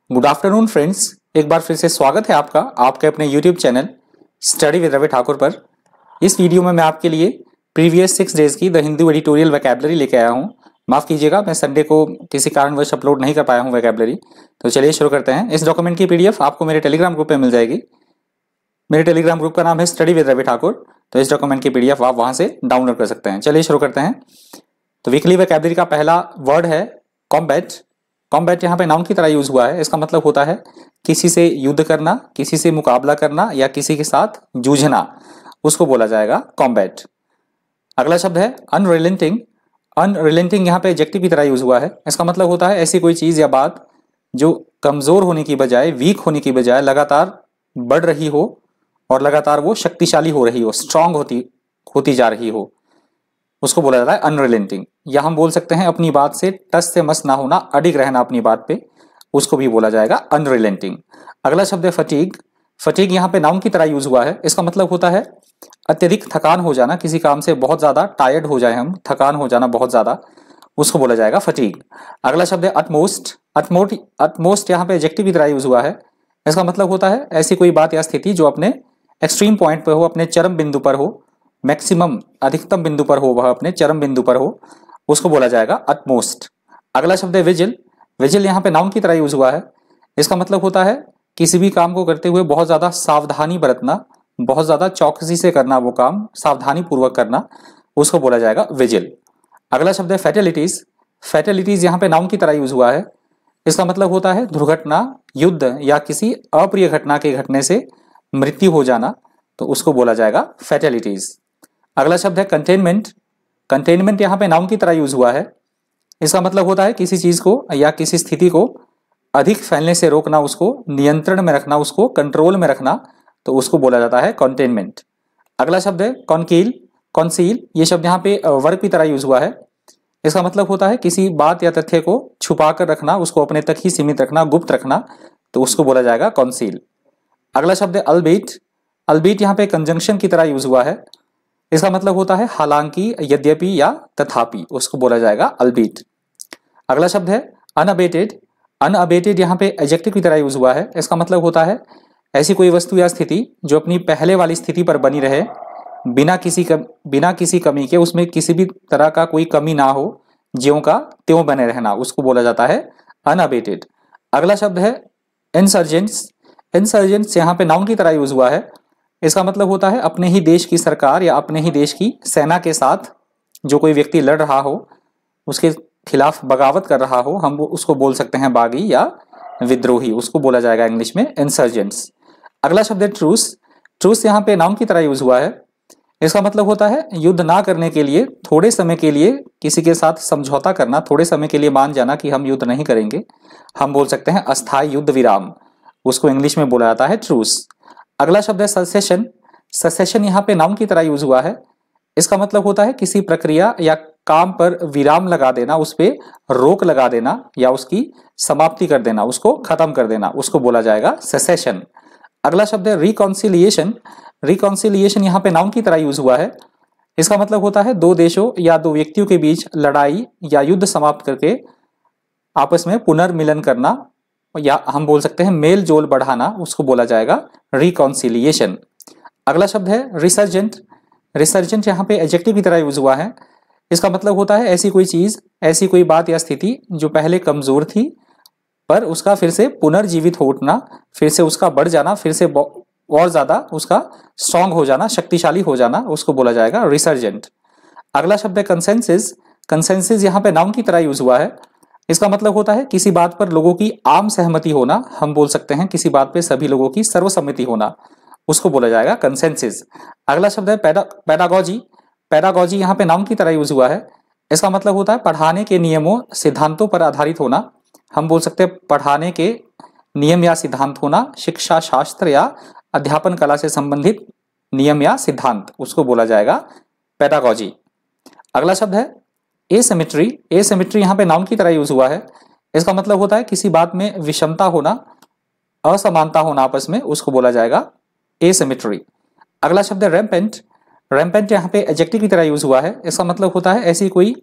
Good afternoon friends, एक बार फिर से स्वागत है आपका आपके अपने YouTube channel study with Ravi Thakur पर। इस वीडियो में मैं आपके लिए प्रीवियस 6 डेज की द हिंदू एडिटोरियल वोकैबुलरी लेके आया हूँ। माफ़ कीजिएगा, मैं संडे को किसी कारणवश अपलोड नहीं कर पाया हूँ वोकैबुलरी। तो चलिए शुरू करते हैं। इस डॉक्यूमेंट की PDF आपको मेरे टेलीग्राम ग्रुप पर मिल जाएगी। मेरे टेलीग्राम ग्रुप का नाम है स्टडी विद रवि ठाकुर। तो इस डॉक्यूमेंट की PDF आप वहाँ से डाउनलोड कर सकते हैं। चलिए शुरू करते हैं। तो वीकली वोकैबुलरी का पहला वर्ड है कॉम्बैट। कॉम्बैट यहाँ पे नाउन की तरह यूज हुआ है। इसका मतलब होता है किसी से युद्ध करना, किसी से मुकाबला करना या किसी के साथ जूझना, उसको बोला जाएगा कॉम्बैट। अगला शब्द है अनरिलेंटिंग। अनरिलेंटिंग यहाँ पे एडजेक्टिव की तरह यूज हुआ है। इसका मतलब होता है ऐसी कोई चीज या बात जो कमजोर होने की बजाय, वीक होने की बजाय लगातार बढ़ रही हो और लगातार वो शक्तिशाली हो रही हो, स्ट्रांग होती जा रही हो, उसको बोला जाता है अनरिलेंटिंग। या हम बोल सकते हैं अपनी बात से टस से मस ना होना, अडिग रहना अपनी बात पे, उसको भी बोला जाएगा अनरिलेंटिंग। अगला शब्द है फटीग। फटीग यहाँ पे नाउन की तरह यूज हुआ है। इसका मतलब होता है अत्यधिक थकान हो जाना, किसी काम से बहुत ज्यादा टायर्ड हो जाए हम, थकान हो जाना बहुत ज्यादा, उसको बोला जाएगा फटीग। अगला शब्द है अटमोस्ट। अटमोस्ट यहाँ पे एडजेक्टिव की तरह यूज हुआ है। इसका मतलब होता है ऐसी कोई बात या स्थिति जो अपने एक्सट्रीम पॉइंट पर हो, अपने चरम बिंदु पर हो, मैक्सिमम अधिकतम बिंदु पर हो, वह अपने चरम बिंदु पर हो, उसको बोला जाएगा अटमोस्ट। अगला शब्द है विजिल। विजिल यहाँ पे नाउन की तरह यूज हुआ है। इसका मतलब होता है किसी भी काम को करते हुए बहुत ज्यादा सावधानी बरतना, बहुत ज्यादा चौकसी से करना, वो काम सावधानी पूर्वक करना, उसको बोला जाएगा विजिल। अगला शब्द है फैटेलिटीज। फैटेलिटीज यहाँ पे नाउन की तरह यूज हुआ है। इसका मतलब होता है दुर्घटना, युद्ध या किसी अप्रिय घटना के घटने से मृत्यु हो जाना, तो उसको बोला जाएगा फैटेलिटीज। अगला शब्द है कंटेनमेंट। कंटेनमेंट यहाँ पे नाउन की तरह यूज हुआ है। इसका मतलब होता है किसी चीज को या किसी स्थिति को अधिक फैलने से रोकना, उसको नियंत्रण में रखना, उसको कंट्रोल में रखना, तो उसको बोला जाता है कंटेनमेंट। अगला शब्द है कॉन्कील। कॉन्सील, ये शब्द यहाँ पे वर्ब की तरह यूज हुआ है। इसका मतलब होता है किसी बात या तथ्य को छुपा कर रखना, उसको अपने तक ही सीमित रखना, गुप्त रखना, तो उसको बोला जाएगा कॉन्सील। अगला शब्द है अल्बीट। अल्बीट यहाँ पे कंजंक्शन की तरह यूज हुआ है। इसका मतलब होता है हालांकि, यद्यपि या तथापि, उसको बोला जाएगा अल्बीट। अगला शब्द है अनअबेटेड। अनअबेटेड यहाँ पे एडजेक्टिव की तरह यूज हुआ है। इसका मतलब होता है ऐसी कोई वस्तु या स्थिति जो अपनी पहले वाली स्थिति पर बनी रहे, बिना किसी कमी के, उसमें किसी भी तरह का कोई कमी ना हो, ज्यों का त्यों बने रहना, उसको बोला जाता है अनअबेटेड। अगला शब्द है इंसर्जेंट्स। इंसर्जेंट्स यहाँ पे नाउन की तरह यूज हुआ है। इसका मतलब होता है अपने ही देश की सरकार या अपने ही देश की सेना के साथ जो कोई व्यक्ति लड़ रहा हो, उसके खिलाफ बगावत कर रहा हो, हम उसको बोल सकते हैं बागी या विद्रोही, उसको बोला जाएगा इंग्लिश में इंसर्जेंट्स। अगला शब्द है ट्रूस। ट्रूस यहाँ पे नाउन की तरह यूज हुआ है। इसका मतलब होता है युद्ध ना करने के लिए, थोड़े समय के लिए किसी के साथ समझौता करना, थोड़े समय के लिए मान जाना कि हम युद्ध नहीं करेंगे, हम बोल सकते हैं अस्थायी युद्ध विराम, उसको इंग्लिश में बोला जाता है ट्रूस। अगला शब्द है ससेशन। ससेशन यहाँ पे नाउन की तरह यूज हुआ है। इसका मतलब होता है किसी प्रक्रिया या काम पर विराम लगा देना, उस पर रोक लगा देना या उसकी समाप्ति कर देना, उसको खत्म कर देना, उसको बोला जाएगा ससेशन। अगला शब्द है रिकॉन्सिलिएशन। रिकॉन्सिलिएशन यहाँ पे नाउन की तरह यूज हुआ है। इसका मतलब होता है दो देशों या दो व्यक्तियों के बीच लड़ाई या युद्ध समाप्त करके आपस में पुनर्मिलन करना, या हम बोल सकते हैं मेल जोल बढ़ाना, उसको बोला जाएगा रिकॉन्सिलिएशन। अगला शब्द है रिसर्जेंट। रिसर्जेंट यहाँ पे एडजेक्टिव की तरह यूज हुआ है। इसका मतलब होता है ऐसी कोई चीज, ऐसी कोई बात या स्थिति जो पहले कमजोर थी पर उसका फिर से पुनर्जीवित हो उठना, फिर से उसका बढ़ जाना, फिर से और ज्यादा उसका स्ट्रांग हो जाना, शक्तिशाली हो जाना, उसको बोला जाएगा रिसर्जेंट। अगला शब्द है कंसेंसस। कंसेंसस यहाँ पे नाउन की तरह यूज हुआ है। इसका मतलब होता है किसी बात पर लोगों की आम सहमति होना, हम बोल सकते हैं किसी बात पे सभी लोगों की सर्वसम्मति होना, उसको बोला जाएगा कंसेंसस। अगला शब्द है पेडागॉजी। पेडागॉजी यहाँ पे नाउन की तरह यूज हुआ है। इसका मतलब होता है पढ़ाने के नियमों सिद्धांतों पर आधारित होना, हम बोल सकते हैं पढ़ाने के नियम या सिद्धांत होना, शिक्षा शास्त्र या अध्यापन कला से संबंधित नियम या सिद्धांत, उसको बोला जाएगा पेडागॉजी। अगला शब्द है एसिमेट्री। एसिमेट्री यहाँ पे नाउन की तरह यूज हुआ है। इसका मतलब होता है किसी बात में विषमता होना, असमानता होना आपस में, उसको बोला जाएगा एसिमेट्री। अगला शब्द है रैम्पेंट। रैम्पेंट यहाँ पे एडजेक्टिव की तरह यूज हुआ है। इसका मतलब होता है ऐसी कोई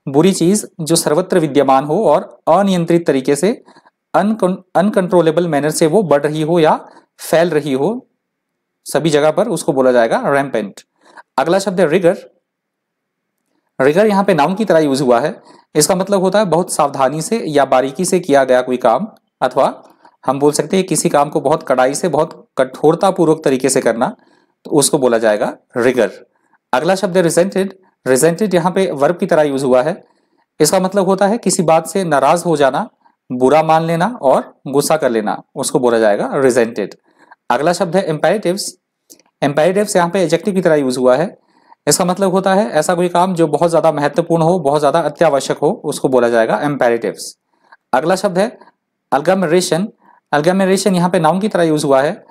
बुरी चीज जो सर्वत्र विद्यमान हो और अनियंत्रित तरीके से अनकंट्रोलेबल मैनर से वो बढ़ रही हो या फैल रही हो सभी जगह पर, उसको बोला जाएगा रैम्पेंट। अगला शब्द है रिगर। रिगर यहाँ पे नाउन की तरह यूज हुआ है। इसका मतलब होता है बहुत सावधानी से या बारीकी से किया गया कोई काम, अथवा हम बोल सकते हैं किसी काम को बहुत कड़ाई से, बहुत कठोरता पूर्वक तरीके से करना, तो उसको बोला जाएगा रिगर। अगला शब्द है रिजेंटेड। रिजेंटेड यहाँ पे वर्ब की तरह यूज हुआ है। इसका मतलब होता है किसी बात से नाराज हो जाना, बुरा मान लेना और गुस्सा कर लेना, उसको बोला जाएगा रिजेंटेड। अगला शब्द है इम्पेरेटिव्स। इम्पेरेटिव्स यहाँ पे एडजेक्टिव की तरह यूज हुआ है। इसका मतलब होता है ऐसा कोई काम जो बहुत ज्यादा महत्वपूर्ण हो, बहुत ज्यादा अत्यावश्यक हो, उसको बोला जाएगा इम्पेरेटिव्स। अगला शब्द है अल्गमेरेशन। अल्गमेरेशन यहाँ पे नाउन की तरह यूज हुआ है।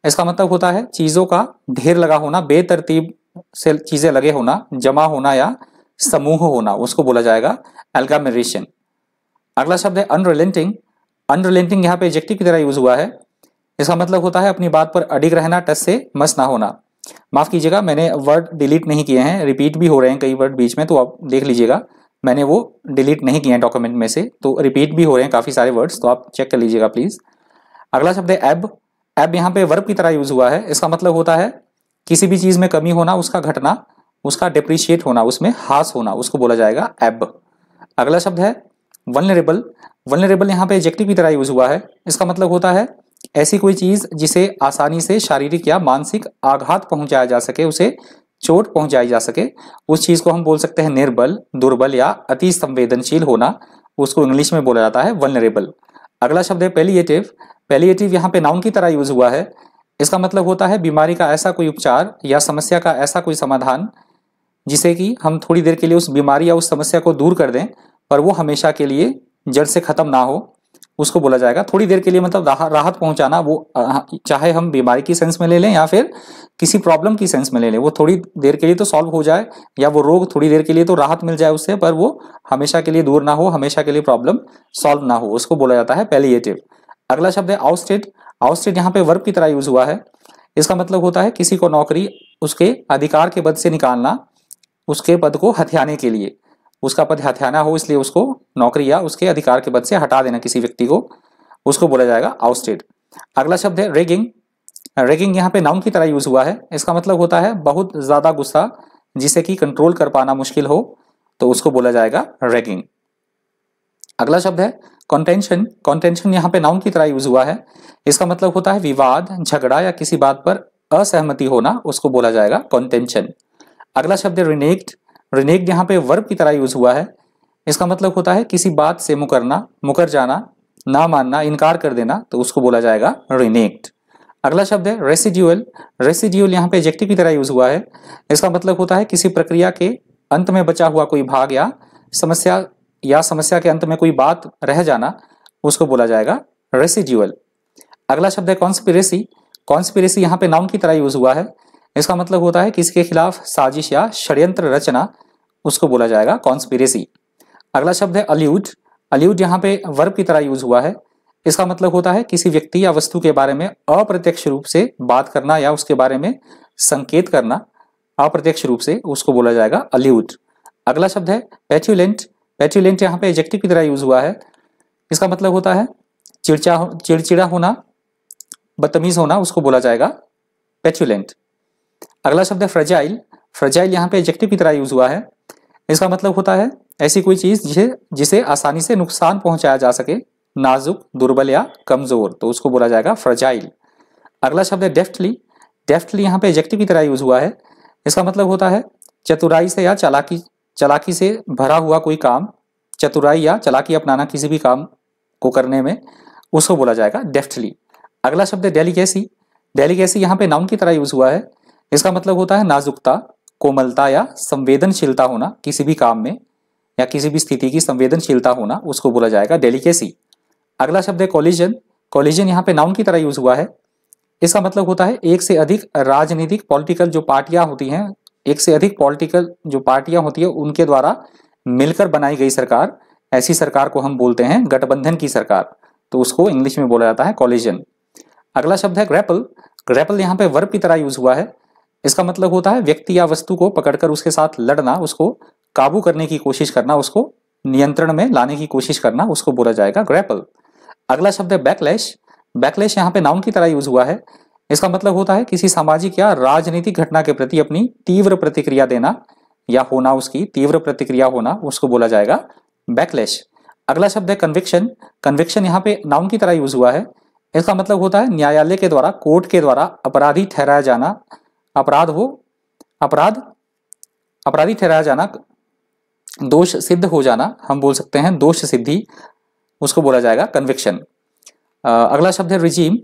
इसका मतलब होता है चीजों का ढेर लगा होना, बेतरतीब से चीजें लगे होना, जमा होना या समूह होना, उसको बोला जाएगा अल्गमेरेशन। अगला शब्द है अनरिलेंटिंग। अनरिलेंटिंग यहाँ पे एडजेक्टिव की तरह यूज हुआ है। इसका मतलब होता है अपनी बात पर अडिग रहना, टस से मस ना होना। माफ कीजिएगा, मैंने वर्ड डिलीट नहीं किए हैं, रिपीट भी हो रहे हैं कई वर्ड बीच में, तो आप देख लीजिएगा, मैंने वो डिलीट नहीं किए हैं डॉक्यूमेंट में से, तो रिपीट भी हो रहे हैं काफी सारे वर्ड्स, तो आप चेक कर लीजिएगा प्लीज। अगला शब्द है एब। एब यहाँ पे वर्ब की तरह यूज हुआ है। इसका मतलब होता है किसी भी चीज में कमी होना, उसका घटना, उसका डिप्रिशिएट होना, उसमें हास होना, उसको बोला जाएगा एब। अगला शब्द है वल्नरेबल। वल्नरेबल यहाँ पे एडजेक्टिव की तरह यूज हुआ है। इसका मतलब होता है ऐसी कोई चीज जिसे आसानी से शारीरिक या मानसिक आघात पहुंचाया जा सके, उसे चोट पहुंचाई जा सके, उस चीज को हम बोल सकते हैं निर्बल, दुर्बल या अति संवेदनशील होना, उसको इंग्लिश में बोला जाता है वल्नरेबल। अगला शब्द है पैलिएटिव। पैलिएटिव यहाँ पे नाउन की तरह यूज हुआ है। इसका मतलब होता है बीमारी का ऐसा कोई उपचार या समस्या का ऐसा कोई समाधान जिसे कि हम थोड़ी देर के लिए उस बीमारी या उस समस्या को दूर कर दें, पर वो हमेशा के लिए जड़ से खत्म ना हो, उसको बोला जाएगा। थोड़ी देर के लिए मतलब राहत पहुंचाना, वो चाहे हम बीमारी की सेंस में ले लें या फिर किसी प्रॉब्लम की सेंस में ले लें, वो थोड़ी देर के लिए तो सॉल्व हो जाए या वो रोग थोड़ी देर के लिए तो राहत मिल जाए उससे, पर वो हमेशा के लिए दूर ना हो, हमेशा के लिए प्रॉब्लम सॉल्व ना हो, उसको बोला जाता है पैलिएटिव। अगला शब्द है आउटस्टेड। आउटस्टेड यहाँ पे वर्ब की तरह यूज हुआ है। इसका मतलब होता है किसी को नौकरी उसके अधिकार के पद से निकालना, उसके पद को हथियाने के लिए, उसका पद हथियाना हो इसलिए उसको नौकरी या उसके अधिकार के पद से हटा देना किसी व्यक्ति को, उसको बोला जाएगा आउटस्टेड। अगला शब्द है रेगिंग। रेगिंग यहाँ पे नाउन की तरह यूज हुआ है। इसका मतलब होता है बहुत ज्यादा गुस्सा जिसे कि कंट्रोल कर पाना मुश्किल हो, तो उसको बोला जाएगा रेगिंग। अगला शब्द है कॉन्टेंशन। कॉन्टेंशन यहाँ पे नाउन की तरह यूज हुआ है। इसका मतलब होता है विवाद, झगड़ा या किसी बात पर असहमति होना, उसको बोला जाएगा कॉन्टेंशन। अगला शब्द है रिनेक्ट। रिनेक्ट यहाँ पे वर्ब की तरह यूज हुआ है। इसका मतलब होता है किसी बात से मुकरना, मुकर जाना, ना मानना, इनकार कर देना, तो उसको बोला जाएगा रिनेक्ट। अगला शब्द है रेसिड्यूअल। रेसिड्यूअल यहाँ पे एडजेक्टिव की तरह यूज हुआ है। इसका मतलब होता है किसी प्रक्रिया के अंत में बचा हुआ कोई भाग या समस्या के अंत में कोई बात रह जाना, उसको बोला जाएगा रेसिड्यूअल। अगला शब्द है कॉन्स्पिरेसी। कॉन्स्पिरेसी यहाँ पे नाउन की तरह यूज हुआ है। इसका मतलब होता है किसी के खिलाफ साजिश या षड्यंत्र रचना, उसको बोला जाएगा कॉन्स्पिरेसी। अगला शब्द है अल्यूड। अल्यूड यहाँ पे वर्ब की तरह यूज हुआ है। इसका मतलब होता है किसी व्यक्ति या वस्तु के बारे में अप्रत्यक्ष रूप से बात करना या उसके बारे में संकेत करना अप्रत्यक्ष रूप से, उसको बोला जाएगा अल्यूड। अगला शब्द है पेट्यूलेंट। पेट्यूलेंट यहाँ पे एडजेक्टिव की तरह यूज हुआ है। इसका मतलब होता है चिड़चिड़ा होना, बदतमीज होना, उसको बोला जाएगा पेट्यूलेंट। अगला शब्द है फ्रेजाइल। फ्रेजाइल यहाँ पे एडजेक्टिव की तरह यूज हुआ है। इसका मतलब होता है ऐसी कोई चीज जिसे आसानी से नुकसान पहुंचाया जा सके, नाजुक, दुर्बल या कमजोर, तो उसको बोला जाएगा फ्रेजाइल। अगला शब्द है डेफ्टली। डेफ्टली यहाँ पे एडजेक्टिव की तरह यूज हुआ है। इसका मतलब होता है चतुराई से या चालाकी से भरा हुआ कोई काम, चतुराई या चालाकी अपनाना किसी भी काम को करने में, उसको बोला जाएगा डेफ्टली। अगला शब्द है डेलिकेसी। डेलिकेसी यहाँ पे नाउन की तरह यूज हुआ है। इसका मतलब होता है नाजुकता, कोमलता या संवेदनशीलता होना, किसी भी काम में या किसी भी स्थिति की संवेदनशीलता होना, उसको बोला जाएगा डेलिकेसी। अगला शब्द है कोलिजन। कोलिजन यहाँ पे नाउन की तरह यूज हुआ है। इसका मतलब होता है एक से अधिक राजनीतिक पॉलिटिकल जो पार्टियां होती हैं, एक से अधिक पॉलिटिकल जो पार्टियां होती है उनके द्वारा मिलकर बनाई गई सरकार, ऐसी सरकार को हम बोलते हैं गठबंधन की सरकार, तो उसको इंग्लिश में बोला जाता है कोलिजन। अगला शब्द है ग्रैपल। ग्रैपल यहाँ पे वर्ब की तरह यूज हुआ है। इसका मतलब होता है व्यक्ति या वस्तु को पकड़कर उसके साथ लड़ना, उसको काबू करने की कोशिश करना, उसको नियंत्रण में लाने की कोशिश करना, उसको बोला जाएगा ग्रैपल। अगला शब्द है बैकलैश। बैकलैश यहाँ पे नाउन की तरह यूज हुआ है। इसका मतलब होता है किसी सामाजिक या राजनीतिक घटना के प्रति अपनी तीव्र प्रतिक्रिया देना या होना, उसकी तीव्र प्रतिक्रिया होना, उसको बोला जाएगा बैकलैश। अगला शब्द है कन्विक्शन। कन्विक्शन यहाँ पे नाउन की तरह यूज हुआ है। इसका मतलब होता है न्यायालय के द्वारा, कोर्ट के द्वारा अपराधी ठहराया जाना, अपराधी ठहराया जाना, दोष सिद्ध हो जाना, हम बोल सकते हैं दोष सिद्धि, उसको बोला जाएगा कन्विक्शन। अगला शब्द है रिजीम।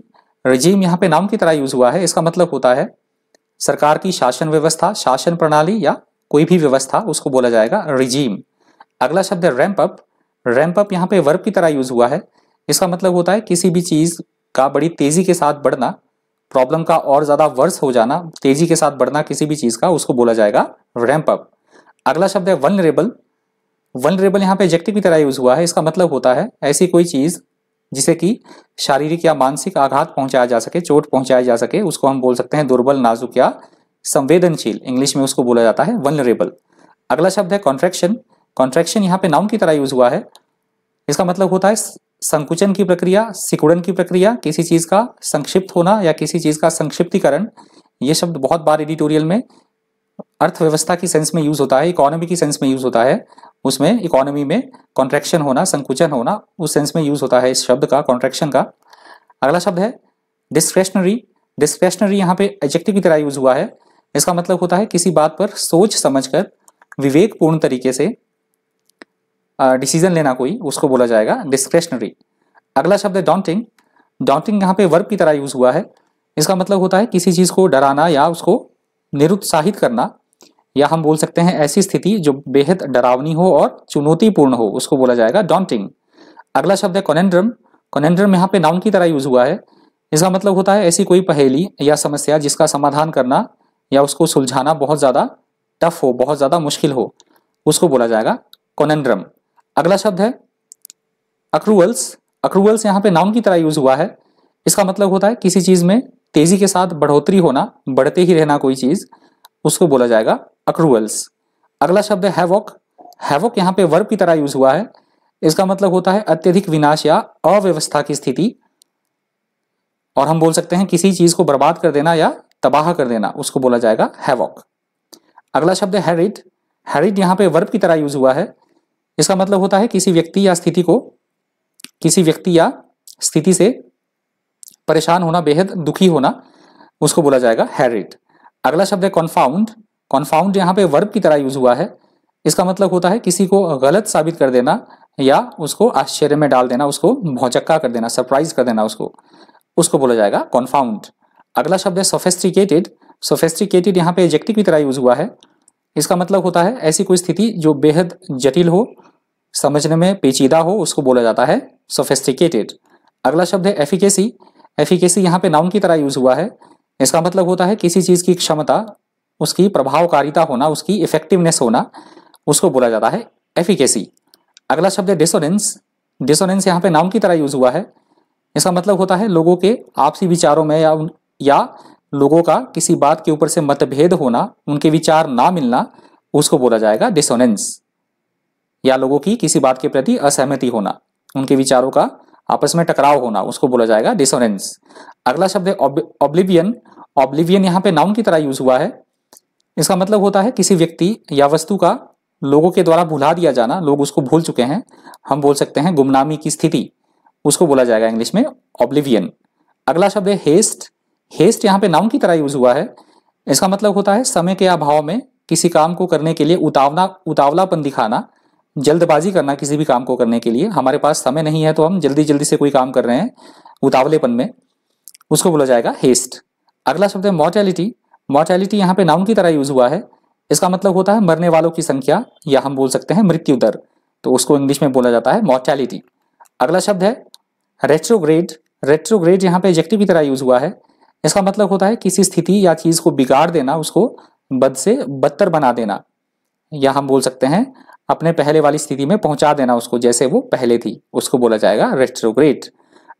रिजीम यहाँ पे नाउन की तरह यूज हुआ है। इसका मतलब होता है सरकार की शासन व्यवस्था, शासन प्रणाली या कोई भी व्यवस्था, उसको बोला जाएगा रिजीम। अगला शब्द है रैंप अप। रैंप अप यहाँ पे वर्ब की तरह यूज हुआ है। इसका मतलब होता है किसी भी चीज का बड़ी तेजी के साथ बढ़ना, प्रॉब्लम का और ज्यादा वर्स हो जाना, तेजी के साथ बढ़ना किसी भी चीज का, उसको बोला जाएगा रैंप अप। अगला शब्द है वल्नरेबल। वल्नरेबल यहाँ पे एडजेक्टिव की तरह यूज हुआ है। इसका मतलब होता है ऐसी कोई चीज जिसे कि शारीरिक या मानसिक आघात पहुंचाया जा सके, चोट पहुंचाया जा सके, उसको हम बोल सकते हैं दुर्बल, नाजुक या संवेदनशील, इंग्लिश में उसको बोला जाता है वल्नरेबल। अगला शब्द है कॉन्ट्रैक्शन। कॉन्ट्रैक्शन यहाँ पे नाउन की तरह यूज हुआ है। इसका मतलब होता है संकुचन की प्रक्रिया, सिकुड़न की प्रक्रिया, किसी चीज का संक्षिप्त होना या किसी चीज का संक्षिप्तीकरण। ये शब्द बहुत बार एडिटोरियल में अर्थव्यवस्था की सेंस में यूज होता है, इकोनॉमी की सेंस में यूज होता है। उसमें इकोनॉमी में कॉन्ट्रैक्शन होना, संकुचन होना, उस सेंस में यूज होता है इस शब्द का, कॉन्ट्रैक्शन का। अगला शब्द है डिस्क्रेशनरी। डिस्क्रेशनरी यहाँ पे एडजेक्टिव की तरह यूज हुआ है। इसका मतलब होता है किसी बात पर सोच समझकर विवेकपूर्ण तरीके से डिसीजन लेना कोई, उसको बोला जाएगा डिस्क्रेशनरी। अगला शब्द है डॉन्टिंग। डॉन्टिंग यहाँ पे वर्ब की तरह यूज हुआ है। इसका मतलब होता है किसी चीज को डराना या उसको निरुत्साहित करना, या हम बोल सकते हैं ऐसी स्थिति जो बेहद डरावनी हो और चुनौतीपूर्ण हो, उसको बोला जाएगा डॉन्टिंग। अगला शब्द है कॉनेंड्रम। कॉनेंड्रम यहाँ पे नाउन की तरह यूज हुआ है। इसका मतलब होता है ऐसी कोई पहेली या समस्या जिसका समाधान करना या उसको सुलझाना बहुत ज्यादा टफ हो, बहुत ज्यादा मुश्किल हो, उसको बोला जाएगा कॉनेंड्रम। अगला शब्द है अक्रूवल्स। अक्रूवल्स यहाँ पे नाउन की तरह यूज हुआ है। इसका मतलब होता है किसी चीज में तेजी के साथ बढ़ोतरी होना, बढ़ते ही रहना कोई चीज, उसको बोला जाएगा अक्रूवल्स। अगला शब्द है हैवॉक। हैवॉक यहाँ पे वर्ब की तरह यूज हुआ है। इसका मतलब होता है अत्यधिक विनाश या अव्यवस्था की स्थिति, और हम बोल सकते हैं किसी चीज को बर्बाद कर देना या तबाह कर देना, उसको बोला जाएगा हैवॉक। अगला शब्द है हैरिड। हैरिड यहाँ पे वर्ब की तरह यूज हुआ है। इसका मतलब होता है किसी व्यक्ति या स्थिति से परेशान होना, बेहद दुखी होना, उसको बोला जाएगा हैरिड। अगला शब्द है कॉन्फाउंड। कॉन्फाउंड यहाँ पे वर्ब की तरह यूज हुआ है। इसका मतलब होता है किसी को गलत साबित कर देना या उसको आश्चर्य में डाल देना, उसको भौचक्का कर देना, सरप्राइज कर देना, उसको बोला जाएगा कॉन्फाउंड। अगला शब्द है सोफिस्टिकेटेड। सोफिस्टिकेटेड यहाँ पे एडजेक्टिव की तरह यूज हुआ है। इसका मतलब होता है ऐसी कोई स्थिति जो बेहद जटिल हो, समझने में पेचीदा हो, उसको बोला जाता है सोफिस्टिकेटेड। अगला शब्द है एफिकेसी। एफिकेसी यहाँ पे नाउन की तरह यूज हुआ है। इसका मतलब होता है किसी चीज की क्षमता, उसकी प्रभावकारिता होना, उसकी इफेक्टिवनेस होना, उसको बोला जाता है एफिकेसी। अगला शब्द है डिसोनेंस। डिसोनेंस यहाँ पे नाउन की तरह यूज हुआ है। इसका मतलब होता है लोगों के आपसी विचारों में या लोगों का किसी बात के ऊपर से मतभेद होना, उनके विचार ना मिलना, उसको बोला जाएगा डिसोनेंस। या लोगों की किसी बात के प्रति असहमति होना, उनके विचारों का आपस में टकराव होना, उसको बोला जाएगा डिसोनेंस। अगला शब्द है ऑब्लिवियन। ऑब्लिवियन यहाँ पे नाउन की तरह यूज हुआ है। इसका मतलब होता है किसी व्यक्ति या वस्तु का लोगों के द्वारा भुला दिया जाना, लोग उसको भूल चुके हैं, हम बोल सकते हैं गुमनामी की स्थिति, उसको बोला जाएगा इंग्लिश में ऑब्लिवियन। अगला शब्द है हेस्ट। हेस्ट यहाँ पे नाउन की तरह यूज हुआ है। इसका मतलब होता है समय के अभाव में किसी काम को करने के लिए उतावलापन दिखाना, जल्दबाजी करना किसी भी काम को करने के लिए, हमारे पास समय नहीं है तो हम जल्दी जल्दी से कोई काम कर रहे हैं उतावलेपन में, उसको बोला जाएगा हेस्ट। अगला शब्द है मॉर्टेलिटी। मॉर्टेलिटी यहाँ पे नाउन की तरह यूज हुआ है। इसका मतलब होता है मरने वालों की संख्या, या हम बोल सकते हैं मृत्यु दर, तो उसको इंग्लिश में बोला जाता है मॉर्टेलिटी। अगला शब्द है रेट्रोग्रेड। रेट्रोग्रेड यहाँ पे एडजेक्टिव की तरह यूज हुआ है। इसका मतलब होता है किसी स्थिति या चीज को बिगाड़ देना, उसको बद से बदतर बना देना, या हम बोल सकते हैं अपने पहले वाली स्थिति में पहुंचा देना उसको, जैसे वो पहले थी, उसको बोला जाएगा रेट्रोग्रेड।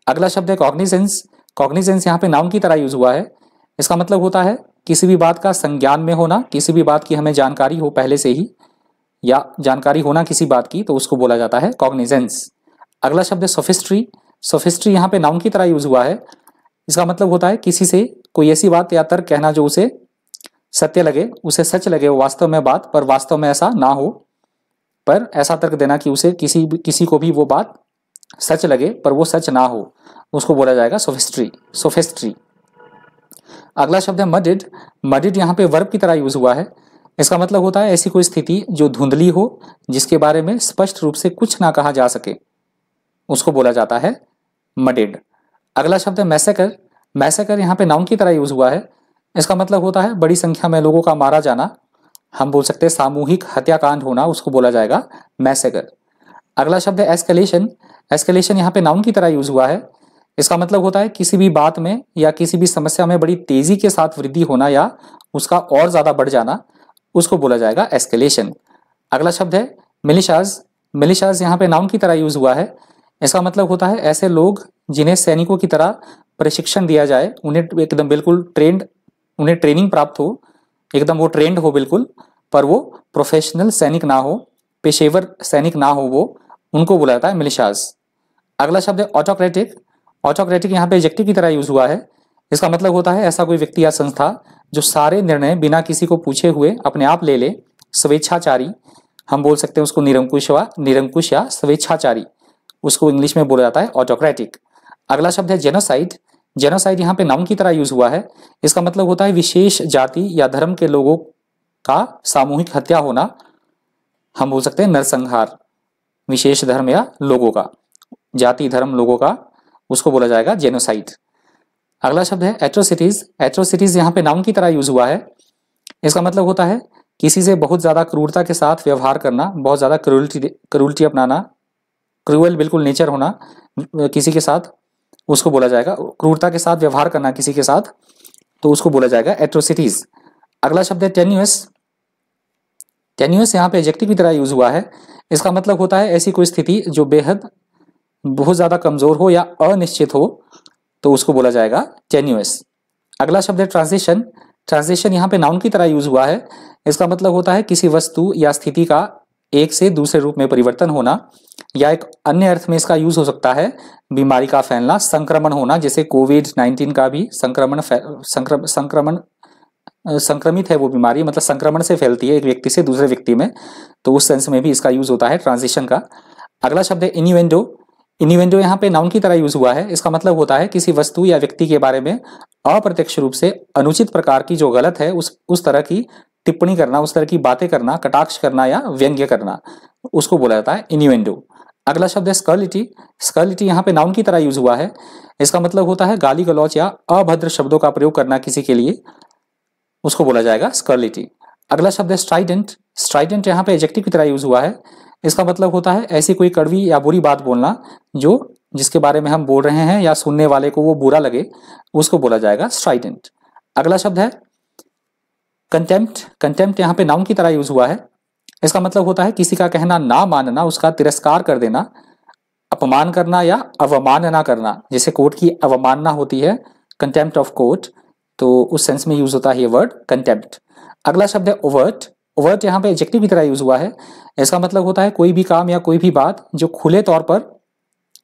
अगला शब्द है कॉग्निजेंस। कॉग्निजेंस यहाँ पे नाउन की तरह यूज हुआ है। इसका मतलब होता है किसी भी बात का संज्ञान में होना, किसी भी बात की हमें जानकारी हो पहले से ही, या जानकारी होना किसी बात की, तो उसको बोला जाता है कॉग्निजेंस। अगला शब्द है सोफिस्ट्री। सोफिस्ट्री यहाँ पे नाउन की तरह यूज हुआ है। इसका मतलब होता है किसी से कोई ऐसी बात या तर्क कहना जो उसे सत्य लगे, उसे सच लगे वो वास्तव में बात, पर वास्तव में ऐसा ना हो, पर ऐसा तर्क देना कि उसे किसी को भी वो बात सच लगे पर वो सच ना हो, उसको बोला जाएगा सोफिस्ट्री, सोफिस्ट्री। अगला शब्द है मडिड। मडिड यहाँ पे वर्ब की तरह यूज हुआ है। इसका मतलब होता है ऐसी कोई स्थिति जो धुंधली हो, जिसके बारे में स्पष्ट रूप से कुछ ना कहा जा सके, उसको बोला जाता है मडिड। अगला शब्द है मैसेकर। मैसेकर यहाँ पे नाउन की तरह यूज हुआ है। इसका मतलब होता है बड़ी संख्या में लोगों का मारा जाना, हम बोल सकते हैं सामूहिक हत्याकांड होना, उसको बोला जाएगा मैसेकर। अगला शब्द है एस्केलेशन। एस्केलेशन यहाँ पे नाउन की तरह यूज हुआ है। इसका मतलब होता है किसी भी बात में या किसी भी समस्या में बड़ी तेजी के साथ वृद्धि होना या उसका और ज्यादा बढ़ जाना, उसको बोला जाएगा एस्केलेशन। अगला शब्द है मिलिशाज। मिलिशाज यहाँ पे नाउन की तरह यूज हुआ है। इसका मतलब होता है ऐसे लोग जिन्हें सैनिकों की तरह प्रशिक्षण दिया जाए, उन्हें एकदम बिल्कुल उन्हें ट्रेनिंग प्राप्त हो, एकदम वो ट्रेंड हो बिल्कुल, पर वो प्रोफेशनल सैनिक ना हो, पेशेवर सैनिक ना हो वो, उनको बोला जाता है मिलिशाज। अगला शब्द है ऑटोक्रेटिक। ऑटोक्रेटिक यहाँ पे एडजेक्टिव की तरह यूज हुआ है। इसका मतलब होता है ऐसा कोई व्यक्ति या संस्था जो सारे निर्णय बिना किसी को पूछे हुए अपने आप ले ले, स्वेच्छाचारी, हम बोल सकते हैं उसको निरंकुश या स्वेच्छाचारी, उसको इंग्लिश में बोला जाता है ऑटोक्रेटिक। अगला शब्द है जेनोसाइड। जेनोसाइड यहाँ पे नाउन की तरह यूज हुआ है। इसका मतलब होता है विशेष जाति या धर्म के लोगों का सामूहिक हत्या होना, हम बोल सकते हैं नरसंहार, विशेष धर्म या लोगों का, जाति धर्म लोगों का, उसको बोला जाएगा जेनोसाइड। अगला शब्द है एट्रोसिटीज। एट्रोसिटीज यहाँ पे नाउन की तरह यूज हुआ है। इसका मतलब होता है किसी से बहुत ज्यादा क्रूरता के साथ व्यवहार करना, बहुत ज्यादा क्रूरल्टी अपनाना, क्रूअल बिल्कुल नेचर होना किसी के साथ, उसको बोला जाएगा क्रूरता के साथ व्यवहार करना किसी के साथ, तो उसको बोला जाएगा एट्रोसिटीज। अगला शब्द है टेन्यूअस। टेन्यूअस यहाँ पे एडजेक्टिव की तरह यूज हुआ है। इसका मतलब होता है ऐसी कोई स्थिति जो बेहद बहुत ज्यादा कमजोर हो या अनिश्चित हो, तो उसको बोला जाएगा टेन्यूअस। अगला शब्द है ट्रांजिशन। ट्रांजिशन यहाँ पे नाउन की तरह यूज हुआ है। इसका मतलब होता है किसी वस्तु या स्थिति का एक से दूसरे रूप में परिवर्तन होना, या एक अन्य अर्थ में इसका यूज हो सकता है बीमारी का फैलना, संक्रमण होना, जैसे कोविड-19 का भी संक्रमित है वो बीमारी, मतलब संक्रमण से फैलती है एक व्यक्ति से दूसरे व्यक्ति में, तो उस सेंस में भी इसका यूज होता है ट्रांजिशन का। अगला शब्द है इन्यूएंडो। इन्यूएंडो यहाँ पे नाउन की तरह यूज हुआ है। इसका मतलब होता है किसी वस्तु या व्यक्ति के बारे में अप्रत्यक्ष रूप से अनुचित प्रकार की जो गलत है उस तरह की टिप्पणी करना, उस तरह की बातें करना, कटाक्ष करना या व्यंग्य करना, उसको बोला जाता है इन्यूएंडो। अगला शब्द है स्कर्लिटी। स्कर्लिटी यहाँ पे नाउन की तरह यूज हुआ है। इसका मतलब होता है गाली गलौच या अभद्र शब्दों का प्रयोग करना किसी के लिए, उसको बोला जाएगा स्कर्लिटी। अगला शब्द है स्ट्राइडेंट। स्ट्राइडेंट यहाँ पे एडजेक्टिव की तरह यूज हुआ है। इसका मतलब होता है ऐसी कोई कड़वी या बुरी बात बोलना जिसके बारे में हम बोल रहे हैं या सुनने वाले को वो बुरा लगे, उसको बोला जाएगा स्ट्राइडेंट। अगला शब्द है कंटेम्प्ट। कंटेम्प्ट यहाँ पे नाउन की तरह यूज हुआ है। इसका मतलब होता है किसी का कहना ना मानना, उसका तिरस्कार कर देना, अपमान करना या अवमानना करना, जैसे कोर्ट की अवमानना होती है कंटेम्प्ट ऑफ कोर्ट, तो उस सेंस में यूज होता है ये वर्ड कंटेम्प्ट। अगला शब्द है ओवर्ट। ओवर्ट यहाँ पे एडजेक्टिव की तरह यूज हुआ है। इसका मतलब होता है कोई भी काम या कोई भी बात जो खुले तौर पर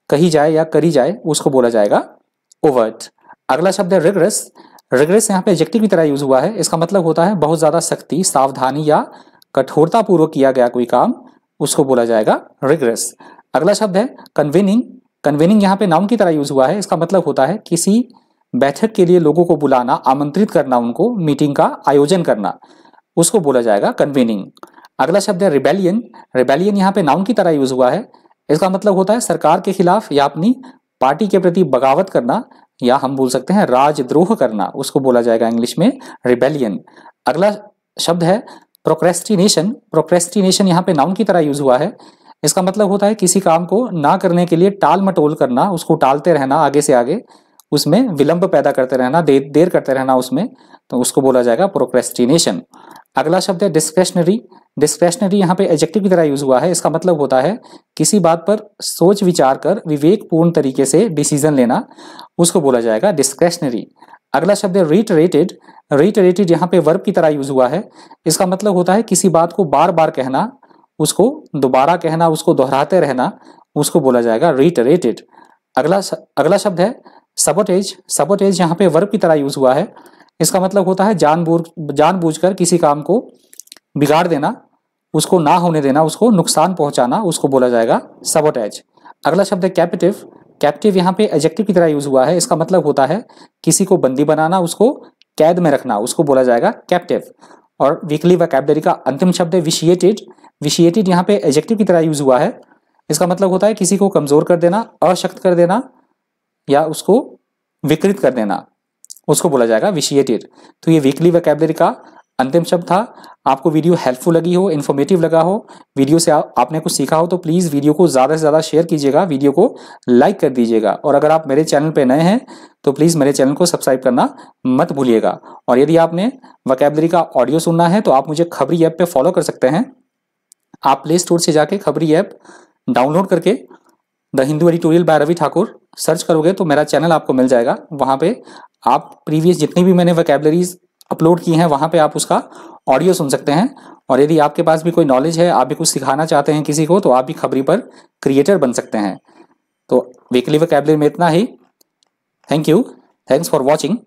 कही जाए या करी जाए, उसको बोला जाएगा ओवर्ट। अगला शब्द है रिगरस। रिगरस यहाँ पे एडजेक्टिव की तरह यूज हुआ है। इसका मतलब होता है बहुत ज्यादा सख्ती, सावधानी या कठोरता पूर्वक किया गया कोई काम, उसको बोला जाएगा रिगरस। अगला शब्द है कन्वेनिंग। कन्वेनिंग यहाँ पे नाउन की तरह यूज हुआ है। इसका मतलब होता है किसी बैठक के लिए लोगों को बुलाना, आमंत्रित करना, उनको मीटिंग का आयोजन करना, उसको बोला जाएगा कन्वेनिंग। अगला शब्द है रिबेलियन। रिबेलियन यहाँ पे नाउन की तरह यूज हुआ है। इसका मतलब होता है सरकार के खिलाफ या अपनी पार्टी के प्रति बगावत करना, या हम बोल सकते हैं राजद्रोह करना, उसको बोला जाएगा इंग्लिश में रिबेलियन। अगला शब्द है प्रोक्रेस्टिनेशन। प्रोक्रेस्टिनेशन यहाँ पे नाउन की तरह यूज हुआ है। इसका मतलब होता है किसी काम को ना करने के लिए टाल मटोल करना, उसको टालते रहना, आगे से आगे उसमें विलंब पैदा करते रहना, देर करते रहना उसमें, तो उसको बोला जाएगा प्रोक्रेस्टिनेशन। अगला शब्द है डिस्क्रेशनरी। डिस्क्रेशनरी यहाँ पे एडजेक्टिव की तरह यूज हुआ है। इसका मतलब होता है किसी बात पर सोच विचार कर विवेकपूर्ण तरीके से डिसीजन लेना, उसको बोला जाएगा डिस्क्रेशनरी। अगला शब्द है रीटरेटेड। रीटरेटेड यहाँ पे वर्ब की तरह यूज हुआ है। इसका मतलब होता है किसी बात को बार बार कहना, उसको दोबारा कहना, उसको दोहराते रहना, उसको बोला जाएगा रीटरेटेड। अगला शब्द है सबोटेज। सबोटेज यहाँ पे वर्ब की तरह यूज हुआ है। इसका मतलब होता है जानबूझकर किसी काम को बिगाड़ देना, उसको ना होने देना, उसको नुकसान पहुंचाना, उसको बोला जाएगा सबोटेज। अगला शब्द है कैप्टिव। कैप्टिव यहाँ पे एडजेक्टिव की तरह यूज हुआ है। इसका मतलब होता है किसी को बंदी बनाना, उसको कैद में रखना, उसको बोला जाएगा कैप्टिव। और वीकली वोकैबुलरी का अंतिम शब्द है विशिएटेड। विशिएटेड यहाँ पे एडजेक्टिव की तरह यूज हुआ है। इसका मतलब होता है किसी को कमजोर कर देना, अशक्त कर देना या उसको विकृत कर देना, उसको बोला जाएगा विशिएटेड। तो ये वीकली वोकैबुलरी का अंतिम शब्द था। आपको वीडियो हेल्पफुल लगी हो, इन्फॉर्मेटिव लगा हो, वीडियो से आपने कुछ सीखा हो तो प्लीज़ वीडियो को ज़्यादा से ज़्यादा शेयर कीजिएगा, वीडियो को लाइक कर दीजिएगा। और अगर आप मेरे चैनल पे नए हैं तो प्लीज़ मेरे चैनल को सब्सक्राइब करना मत भूलिएगा। और यदि आपने वोकैबुलरी का ऑडियो सुनना है तो आप मुझे खबरी ऐप पे फॉलो कर सकते हैं। आप प्ले स्टोर से जाके खबरी ऐप डाउनलोड करके the Hindu editorial by Ravi Thakur search करोगे तो मेरा चैनल आपको मिल जाएगा। वहाँ पे आप प्रीवियस जितनी भी मैंने वोकैबुलरीज अपलोड की हैं वहाँ पे आप उसका ऑडियो सुन सकते हैं। और यदि आपके पास भी कोई नॉलेज है, आप भी कुछ सिखाना चाहते हैं किसी को, तो आप भी खबरी पर क्रिएटर बन सकते हैं। तो वीकली वोकैबुलरी में इतना ही। Thank you, thanks for watching.